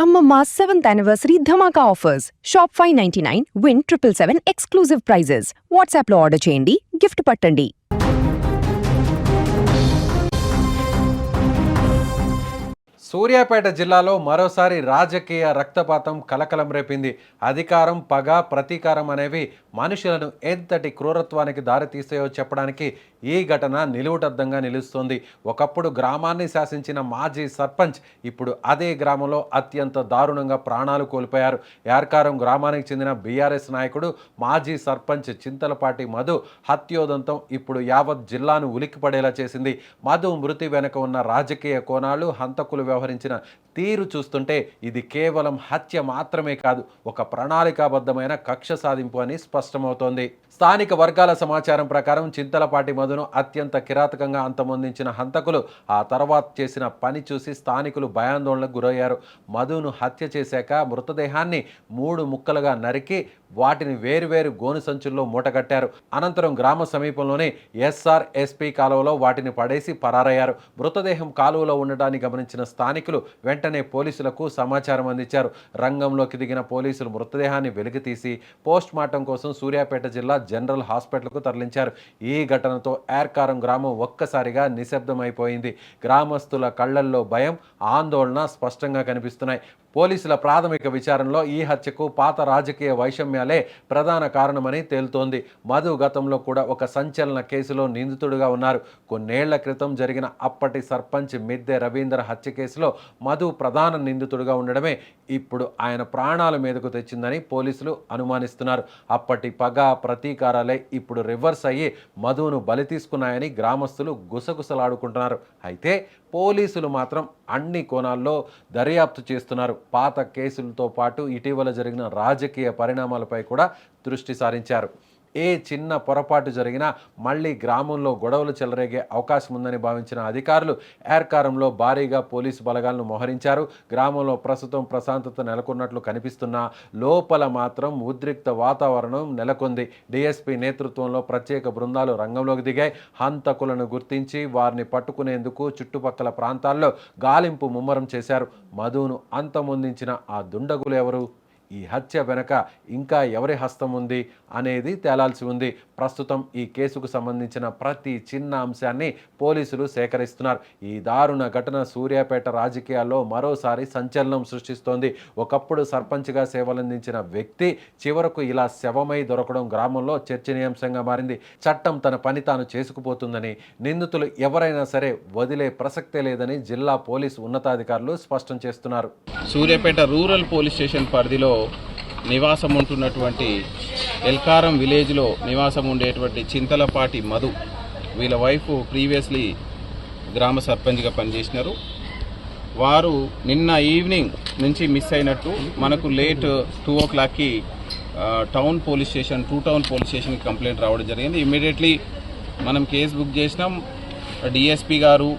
Ammamma's 7th anniversary Dhamaka offers. Shop 599, win 777 exclusive prizes. WhatsApp lo order cheyandi, gift pattandi. Suryapet జిల్లాలో మరోసారి రాజకీయ రక్తపాతం కలకలం రేపింది. అధికారం, పగ, ప్రతీకారం అనేవి మనుషులను ఎంతటి క్రూరత్వానికి దారితీస్తాయో చెప్పడానికి ఈ ఘటన నిలువుటద్దంగా నిలుస్తోంది. ఒకప్పుడు గ్రామాన్ని శాసించిన మాజీ సర్పంచ్ ఇప్పుడు అదే గ్రామంలో అత్యంత దారుణంగా ప్రాణాలు కోల్పోయారు. యార్కారం గ్రామానికి చెందిన బీఆర్ఎస్ నాయకుడు మాజీ సర్పంచ్ చింతలపాటి మధు హత్యోదంతం ఇప్పుడు యావత్ జిల్లాను ఉలిక్కిపడేలా చేసింది. మధు మృతి వెనుక ఉన్న రాజకీయ కోణాలు, హంతకులు వ్యవహరించిన తీరు చూస్తుంటే ఇది కేవలం హత్య మాత్రమే కాదు, ఒక ప్రణాళికాబద్ధమైన కక్ష సాధింపు అని స్పష్టమవుతోంది. స్థానిక వర్గాల సమాచారం ప్రకారం చింతలపాటి మధును అత్యంత కిరాతకంగా అంతమొందించిన హంతకులు ఆ తర్వాత చేసిన పని చూసి స్థానికులు భయాందోళనకు గురయ్యారు. మధును హత్య చేశాక మృతదేహాన్ని 3 ముక్కలుగా నరికి వాటిని వేరువేరు గోను సంచుల్లో మూటగట్టారు. అనంతరం గ్రామ సమీపంలోనే ఎస్ఆర్ఎస్పీ కాలువలో వాటిని పడేసి పరారయ్యారు. మృతదేహం కాలువలో ఉండటాన్ని గమనించిన స్థానికులు వెంటనే పోలీసులకు సమాచారం అందించారు. రంగంలోకి దిగిన పోలీసులు మృతదేహాన్ని వెలికితీసి పోస్ట్ మార్టం కోసం సూర్యాపేట జిల్లా జనరల్ హాస్పిటల్కు తరలించారు. ఈ ఘటనతో యార్కారం గ్రామం ఒక్కసారిగా నిశ్శబ్దమైపోయింది. గ్రామస్తుల కళ్లల్లో భయం, ఆందోళన స్పష్టంగా కనిపిస్తున్నాయి. పోలీసుల ప్రాథమిక విచారణలో ఈ హత్యకు పాత రాజకీయ వైషమ్యాలే ప్రధాన కారణమని తేలుతోంది. మధు గతంలో కూడా ఒక సంచలన కేసులో నిందితుడిగా ఉన్నారు. కొన్నేళ్ల క్రితం జరిగిన అప్పటి సర్పంచ్ మిద్దె రవీందర్ హత్య కేసులో మధు ప్రధాన నిందితుడిగా ఉండడమే ఇప్పుడు ఆయన ప్రాణాల మీదకు తెచ్చిందని పోలీసులు అనుమానిస్తున్నారు. అప్పటి పగ, ప్రతీకారాలే ఇప్పుడు రివర్స్ అయ్యి మధును బలి తీసుకున్నాయని గ్రామస్తులు గుసగుసలాడుకుంటున్నారు. అయితే పోలీసులు మాత్రం అన్ని కోణాల్లో దర్యాప్తు చేస్తున్నారు. పాత కేసులతో పాటు ఇటీవల జరిగిన రాజకీయ పరిణామాలపై కూడా దృష్టి సారించారు. ఏ చిన్న పొరపాటు జరిగినా మళ్ళీ గ్రామంలో గొడవలు చెలరేగే అవకాశం ఉందని భావించిన అధికారులు యార్కారంలో భారీగా పోలీసు బలగాలను మోహరించారు. గ్రామంలో ప్రస్తుతం ప్రశాంతత నెలకొన్నట్లు కనిపిస్తున్నా లోపల మాత్రం ఉద్రిక్త వాతావరణం నెలకొంది. డీఎస్పీ నేతృత్వంలో ప్రత్యేక బృందాలు రంగంలోకి దిగాయి. హంతకులను గుర్తించి వారిని పట్టుకునేందుకు చుట్టుపక్కల ప్రాంతాల్లో గాలింపు ముమ్మరం చేశారు. మధును అంతమొందించిన ఆ దుండగులు ఎవరు? ఈ హత్య వెనక ఇంకా ఎవరి హస్తం ఉంది అనేది తేలాల్సి ఉంది. ప్రస్తుతం ఈ కేసుకు సంబంధించిన ప్రతి చిన్న అంశాన్ని పోలీసులు సేకరిస్తున్నారు. ఈ దారుణ ఘటన సూర్యాపేట రాజకీయాల్లో మరోసారి సంచలనం సృష్టిస్తోంది. ఒకప్పుడు సర్పంచ్గా సేవలందించిన వ్యక్తి చివరకు ఇలా శవమై దొరకడం గ్రామంలో చర్చనీయాంశంగా మారింది. చట్టం తన పని తాను చేసుకుపోతుందని, నిందితులు ఎవరైనా సరే వదిలే ప్రసక్తే లేదని జిల్లా పోలీసు ఉన్నతాధికారులు స్పష్టం చేస్తున్నారు. సూర్యాపేట రూరల్ పోలీస్ స్టేషన్ పరిధిలో నివాసం ఉంటున్నటువంటి ఎల్కారం విలేజ్లో నివాసం ఉండేటువంటి చింతలపాటి మధు, వీళ్ళ వైఫ్ ప్రీవియస్లీ గ్రామ సర్పంచ్గా పనిచేసినారు. వారు నిన్న ఈవినింగ్ నుంచి మిస్ అయినట్టు మనకు లేట్ 2 o'clockకి టౌన్ పోలీస్ స్టేషన్కి కంప్లైంట్ రావడం జరిగింది. ఇమ్మీడియట్లీ మనం కేసు బుక్ చేసినాం. డిఎస్పీ గారు,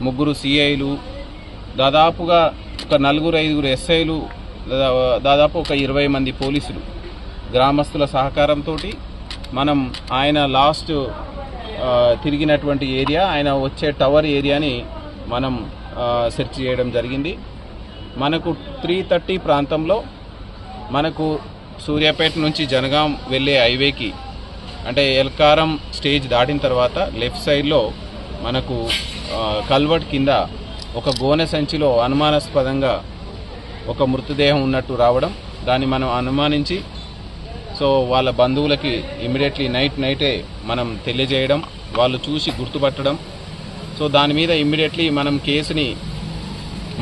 3 సిఐలు, దాదాపుగా ఒక 4-5 ఎస్ఐలు, దాదాపు ఒక 20 మంది పోలీసులు, గ్రామస్తుల సహకారంతో మనం ఆయన లాస్ట్ తిరిగినటువంటి ఏరియా, ఆయన వచ్చే టవర్ ఏరియాని మనం సెర్చ్ చేయడం జరిగింది. మనకు 3:30 ప్రాంతంలో మనకు సూర్యాపేట నుంచి జనగాం వెళ్ళే హైవేకి, అంటే ఎల్కారం స్టేజ్ దాటిన తర్వాత లెఫ్ట్ సైడ్లో మనకు కల్వర్ట్ కింద ఒక గోనె సంచిలో అనుమానాస్పదంగా ఒక మృతదేహం ఉన్నట్టు రావడం, దాన్ని మనం అనుమానించి సో వాళ్ళ బంధువులకి ఇమ్మీడియట్లీ నైటే మనం తెలియజేయడం, వాళ్ళు చూసి గుర్తుపట్టడం. సో దాని మీద ఇమ్మీడియట్లీ మనం కేసుని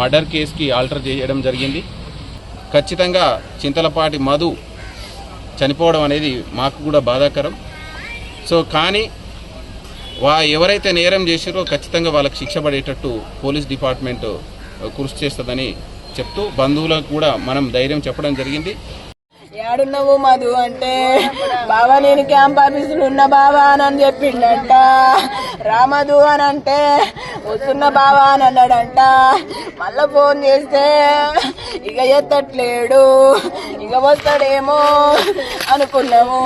మర్డర్ కేసుకి ఆల్టర్ చేయడం జరిగింది. ఖచ్చితంగా చింతలపాటి మధు చనిపోవడం అనేది మాకు కూడా బాధాకరం. సో కానీ ఎవరైతే నేరం చేశారో ఖచ్చితంగా వాళ్ళకి శిక్ష పడేటట్టు పోలీస్ డిపార్ట్మెంట్ కృషి చేస్తుందని చెప్తూ బంధువులకు కూడా మనం ధైర్యం చెప్పడం జరిగింది. ఏడున్నావు మధు అంటే, బావా నేను క్యాంప్ ఆఫీసులు ఉన్న బావా అని చెప్పిండంట. రామధు అని అంటే వస్తున్న బావా అని అన్నాడంట. మళ్ళా ఫోన్ చేస్తే ఇక ఎత్తట్లేడు. ఇక వస్తాడేమో అనుకున్నాము.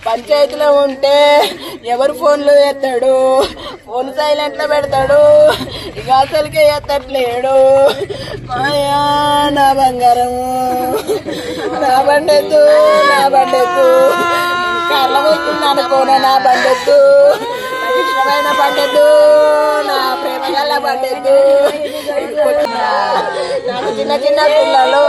పంచాయతీలో ఉంటే ఎవరు ఫోన్లు ఎత్తాడు, ఫోన్ సైలెంట్ లో పెడతాడు. ఇక అసలుకే ఎత్తట్లేడు. మాయా నా బంగారము, నా బండెత్తు, నా బండెత్తు, కళ్ళ వస్తుంది అనుకోనా, నా బండెత్తు, నాకు ఇష్టమైన బండెత్తు, నా ప్రేమ గల బండెత్తు. నాకు చిన్న చిన్న పిల్లలు